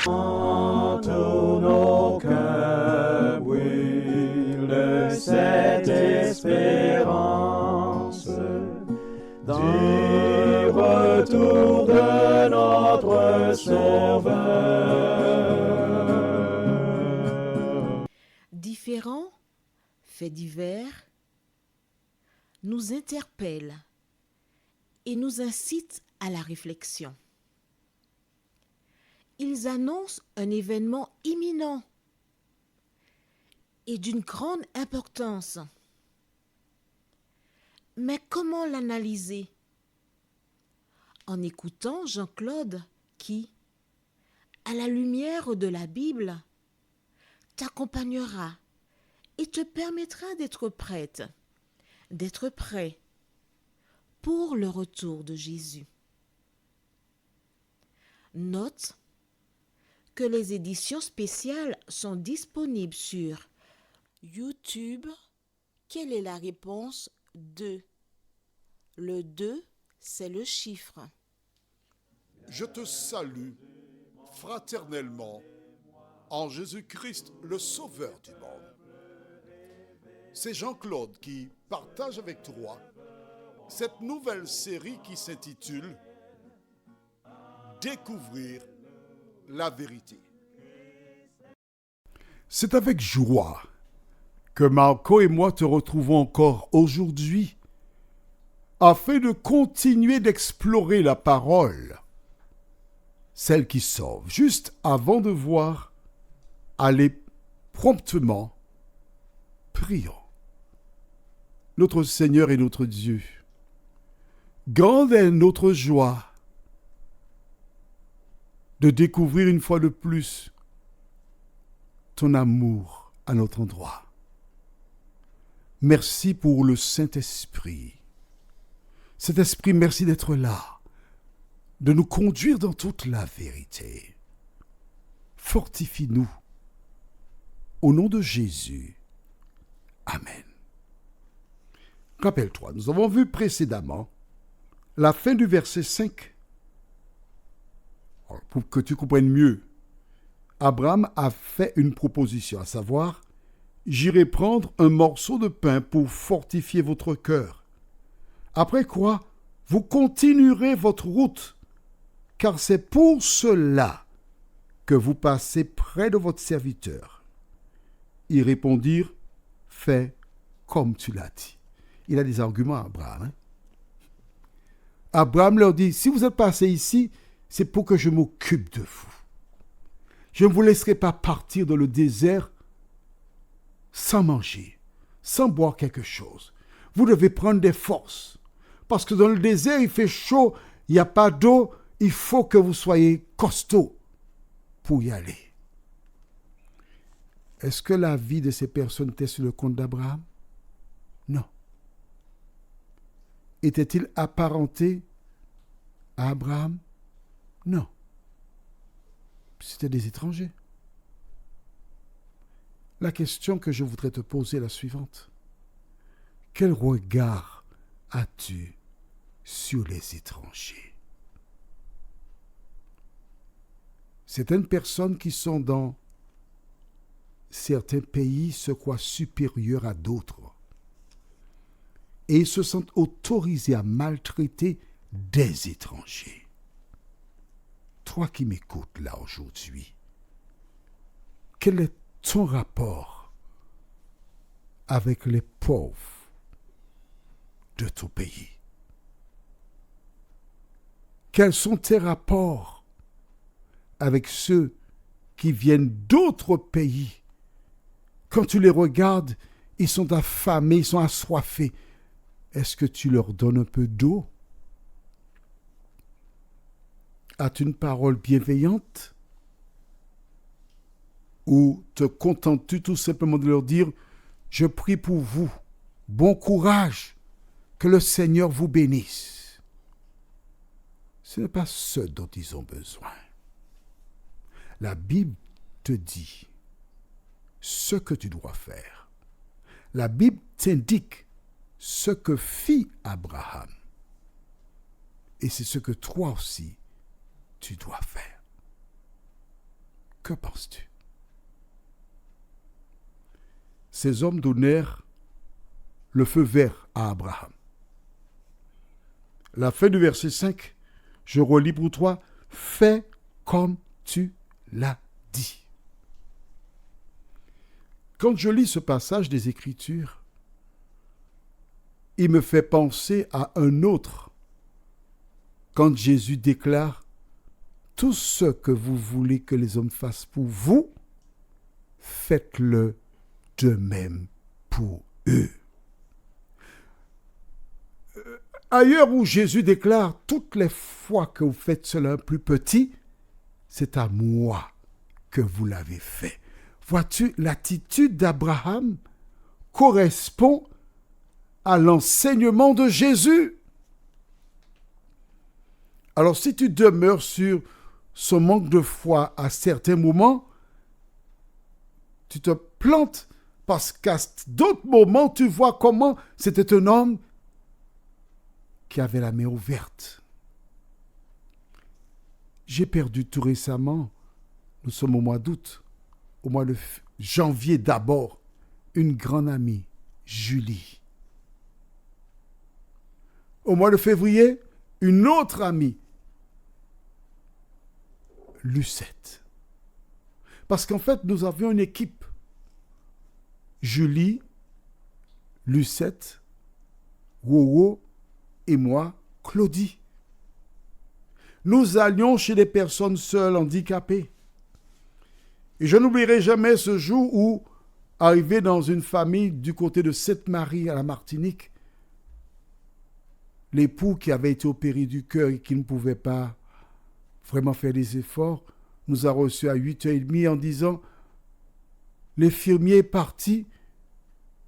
Tous nos cœurs brûlent de cette espérance du retour de notre Sauveur. Différents faits divers nous interpellent et nous incitent à la réflexion. Ils annoncent un événement imminent et d'une grande importance. Mais comment l'analyser? En écoutant Jean-Claude qui, à la lumière de la Bible, t'accompagnera et te permettra d'être prête, d'être prêt pour le retour de Jésus. Note que les éditions spéciales sont disponibles sur YouTube. Quelle est la réponse 2? Le 2, c'est le chiffre. Je te salue fraternellement en Jésus-Christ, le Sauveur du monde. C'est Jean-Claude qui partage avec toi cette nouvelle série qui s'intitule « Découvrir la vérité ». C'est avec joie que Marco et moi te retrouvons encore aujourd'hui afin de continuer d'explorer la parole, celle qui sauve, juste avant de voir, aller promptement, prions. Notre Seigneur et notre Dieu, grande est notre joie de découvrir une fois de plus ton amour à notre endroit. Merci pour le Saint-Esprit. Saint-Esprit, merci d'être là, de nous conduire dans toute la vérité. Fortifie-nous. Au nom de Jésus. Amen. Rappelle-toi, nous avons vu précédemment la fin du verset 5. Pour que tu comprennes mieux, Abraham a fait une proposition, à savoir, j'irai prendre un morceau de pain pour fortifier votre cœur. Après quoi, vous continuerez votre route, car c'est pour cela que vous passez près de votre serviteur. Ils répondirent, fais comme tu l'as dit. Il a des arguments, Abraham. Abraham leur dit, si vous êtes passé ici, c'est pour que je m'occupe de vous. Je ne vous laisserai pas partir dans le désert sans manger, sans boire quelque chose. Vous devez prendre des forces. Parce que dans le désert, il fait chaud, il n'y a pas d'eau, il faut que vous soyez costaud pour y aller. Est-ce que la vie de ces personnes était sur le compte d'Abraham? Non. Était-il apparenté à Abraham? Non. C'était des étrangers. La question que je voudrais te poser est la suivante. Quel regard as-tu sur les étrangers? Certaines personnes qui sont dans certains pays se croient supérieurs à d'autres et se sentent autorisés à maltraiter des étrangers. Toi qui m'écoutes là aujourd'hui, quel est ton rapport avec les pauvres de ton pays? Quels sont tes rapports avec ceux qui viennent d'autres pays? Quand tu les regardes, ils sont affamés, ils sont assoiffés. Est-ce que tu leur donnes un peu d'eau? As-tu une parole bienveillante? Ou te contentes-tu tout simplement de leur dire « Je prie pour vous, bon courage, que le Seigneur vous bénisse ». Ce n'est pas ce dont ils ont besoin. La Bible te dit ce que tu dois faire. La Bible t'indique ce que fit Abraham. Et c'est ce que toi aussi, tu dois faire. Que penses-tu? Ces hommes donnèrent le feu vert à Abraham. La fin du verset 5, je relis pour toi, fais comme tu l'as dit. Quand je lis ce passage des Écritures, il me fait penser à un autre, quand Jésus déclare « Tout ce que vous voulez que les hommes fassent pour vous, faites-le de même pour eux. » Ailleurs où Jésus déclare « Toutes les fois que vous faites cela un plus petit, c'est à moi que vous l'avez fait. » Vois-tu, l'attitude d'Abraham correspond à l'enseignement de Jésus. Alors si tu demeures sur son manque de foi à certains moments, tu te plantes parce qu'à d'autres moments, tu vois comment c'était un homme qui avait la main ouverte. J'ai perdu tout récemment, nous sommes au mois d'août, au mois de janvier d'abord, une grande amie, Julie. Au mois de février, une autre amie, Lucette. Parce qu'en fait, nous avions une équipe. Julie, Lucette, Wowo et moi, Claudie. Nous allions chez des personnes seules, handicapées. Et je n'oublierai jamais ce jour où, arrivé dans une famille du côté de Sainte-Marie à la Martinique, l'époux qui avait été opéré du cœur et qui ne pouvait pas vraiment faire des efforts, nous a reçus à 8h30 en disant « L'infirmier est parti,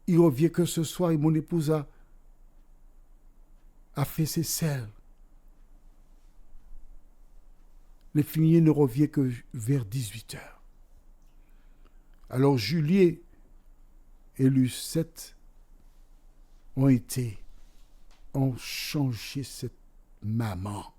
il revient que ce soir et mon épouse a fait ses selles. L'infirmier ne revient que vers 18h. » Alors Julie et Lucette ont changé cette maman.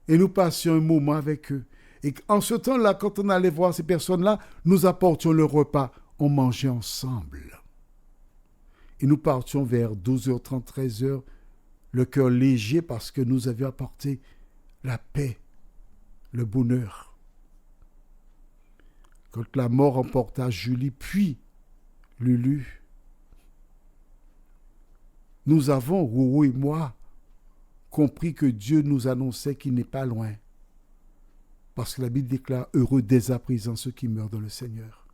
Et nous passions un moment avec eux. Et en ce temps-là, quand on allait voir ces personnes-là, nous apportions le repas. On mangeait ensemble. Et nous partions vers 12h30, 13h, le cœur léger parce que nous avions apporté la paix, le bonheur. Quand la mort emporta Julie, puis Lulu, nous avons, Rouro et moi, compris que Dieu nous annonçait qu'il n'est pas loin. Parce que la Bible déclare « Heureux dès à présent ceux qui meurent dans le Seigneur ».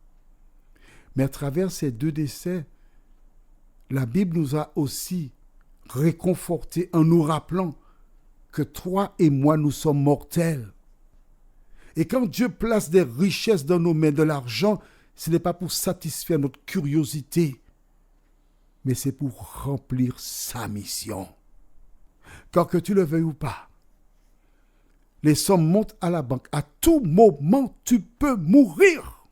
Mais à travers ces deux décès, la Bible nous a aussi réconfortés en nous rappelant que toi et moi, nous sommes mortels. Et quand Dieu place des richesses dans nos mains, de l'argent, ce n'est pas pour satisfaire notre curiosité, mais c'est pour remplir sa mission. Car que tu le veuilles ou pas, les sommes montent à la banque. À tout moment, tu peux mourir.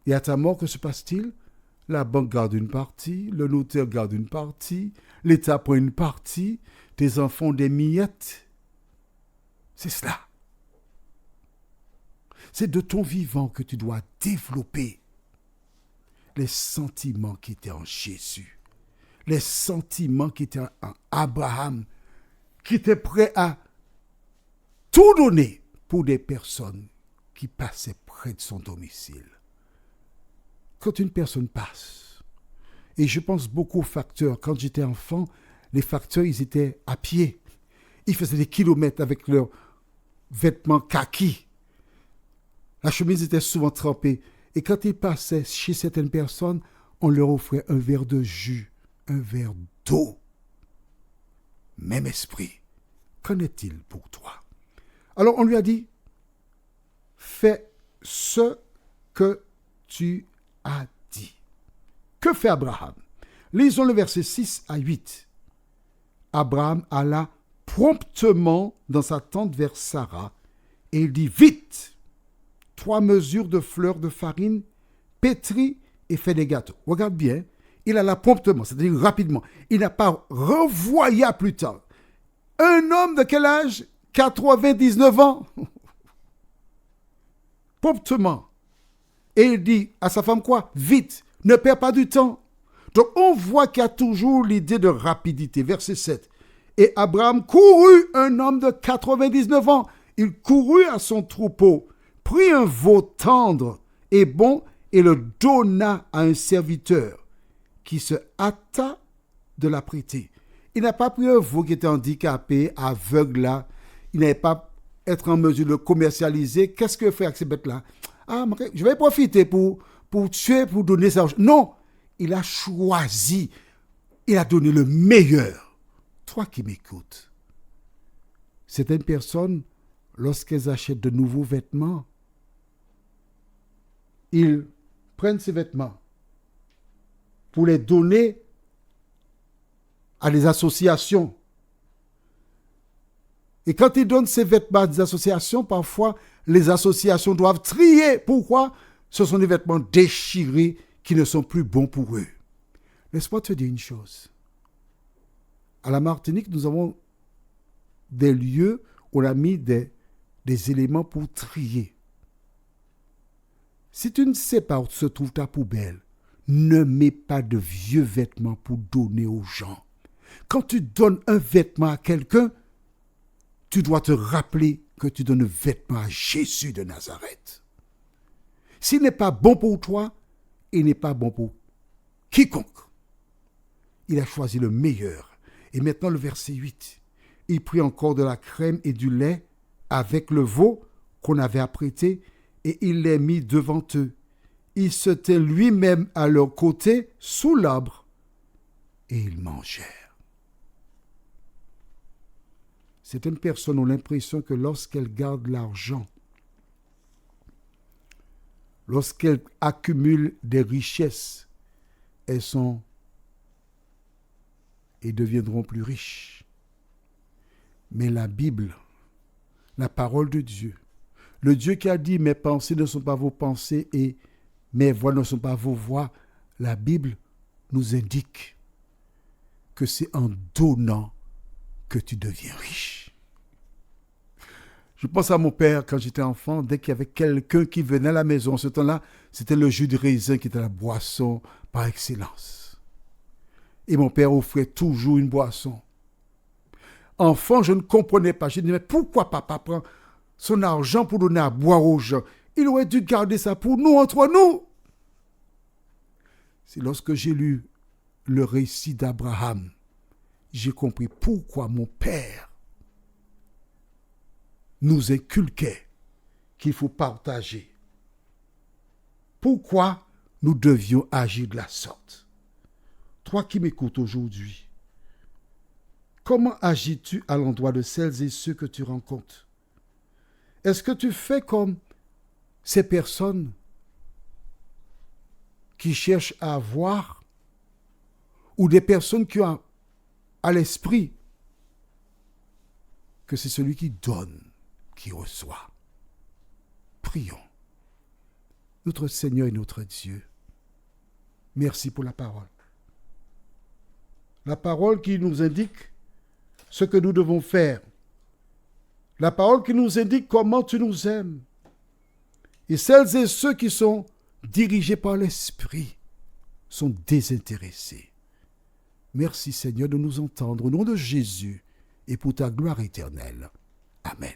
Et à ta mort, que se passe-t-il? La banque garde une partie, le notaire garde une partie, l'État prend une partie, tes enfants des miettes. C'est cela. C'est de ton vivant que tu dois développer les sentiments qui étaient en Jésus, les sentiments qui étaient en Abraham, qui était prêt à tout donner pour des personnes qui passaient près de son domicile. Quand une personne passe, et je pense beaucoup aux facteurs, quand j'étais enfant, les facteurs, ils étaient à pied. Ils faisaient des kilomètres avec leurs vêtements kaki. La chemise était souvent trempée. Et quand ils passaient chez certaines personnes, on leur offrait un verre de jus, un verre d'eau. Même esprit. Qu'en est-il pour toi? Alors on lui a dit, fais ce que tu as dit. Que fait Abraham? Lisons le verset 6 à 8. Abraham alla promptement dans sa tente vers Sarah et il dit, vite, 3 mesures de fleurs de farine, pétris et fait des gâteaux. Regarde bien, il alla promptement, c'est-à-dire rapidement. Il n'a pas renvoyé à plus tard. Un homme de quel âge? 99 ans. Promptement. Et il dit à sa femme quoi? Vite, ne perds pas du temps. Donc on voit qu'il y a toujours l'idée de rapidité. Verset 7. Et Abraham courut, un homme de 99 ans. Il courut à son troupeau, prit un veau tendre et bon et le donna à un serviteur qui se hâta de l'apprêter. Il n'a pas pris un veau qui était handicapé, aveugle là. Il n'avait pas être en mesure de le commercialiser. Qu'est-ce que fait avec ces bêtes-là? Ah, je vais profiter pour tuer, pour donner ça. Non, il a choisi. Il a donné le meilleur. Toi qui m'écoutes, certaines personnes, lorsqu'elles achètent de nouveaux vêtements, ils prennent ces vêtements pour les donner à des associations. Et quand ils donnent ces vêtements à des associations, parfois, les associations doivent trier. Pourquoi? Ce sont des vêtements déchirés qui ne sont plus bons pour eux. Laisse-moi te dire une chose. À la Martinique, nous avons des lieux où on a mis des éléments pour trier. Si tu ne sais pas où se trouve ta poubelle, ne mets pas de vieux vêtements pour donner aux gens. Quand tu donnes un vêtement à quelqu'un, tu dois te rappeler que tu donnes un vêtement à Jésus de Nazareth. S'il n'est pas bon pour toi, il n'est pas bon pour quiconque. Il a choisi le meilleur. Et maintenant le verset 8. Il prit encore de la crème et du lait avec le veau qu'on avait apprêté et il les mit devant eux. Il se tint lui-même à leur côté sous l'arbre et ils mangèrent. Certaines personnes ont l'impression que lorsqu'elles gardent l'argent, lorsqu'elles accumulent des richesses, elles sont et deviendront plus riches. Mais la Bible, la parole de Dieu, le Dieu qui a dit « Mes pensées ne sont pas vos pensées et mes voix ne sont pas vos voix », la Bible nous indique que c'est en donnant que tu deviens riche. Je pense à mon père quand j'étais enfant, dès qu'il y avait quelqu'un qui venait à la maison, ce temps-là, c'était le jus de raisin qui était la boisson par excellence. Et mon père offrait toujours une boisson. Enfant, je ne comprenais pas. Je disais, mais pourquoi papa prend son argent pour donner à boire aux gens? Il aurait dû garder ça pour nous, entre nous. C'est lorsque j'ai lu le récit d'Abraham, j'ai compris pourquoi mon père nous inculquait qu'il faut partager. Pourquoi nous devions agir de la sorte? Toi qui m'écoutes aujourd'hui, comment agis-tu à l'endroit de celles et ceux que tu rencontres? Est-ce que tu fais comme ces personnes qui cherchent à avoir ou des personnes qui ont à l'esprit que c'est celui qui donne qui reçoit? Prions. Notre Seigneur et notre Dieu, merci pour la parole. La parole qui nous indique ce que nous devons faire. La parole qui nous indique comment tu nous aimes. Et celles et ceux qui sont dirigés par l'Esprit sont désintéressés. Merci Seigneur de nous entendre au nom de Jésus et pour ta gloire éternelle. Amen.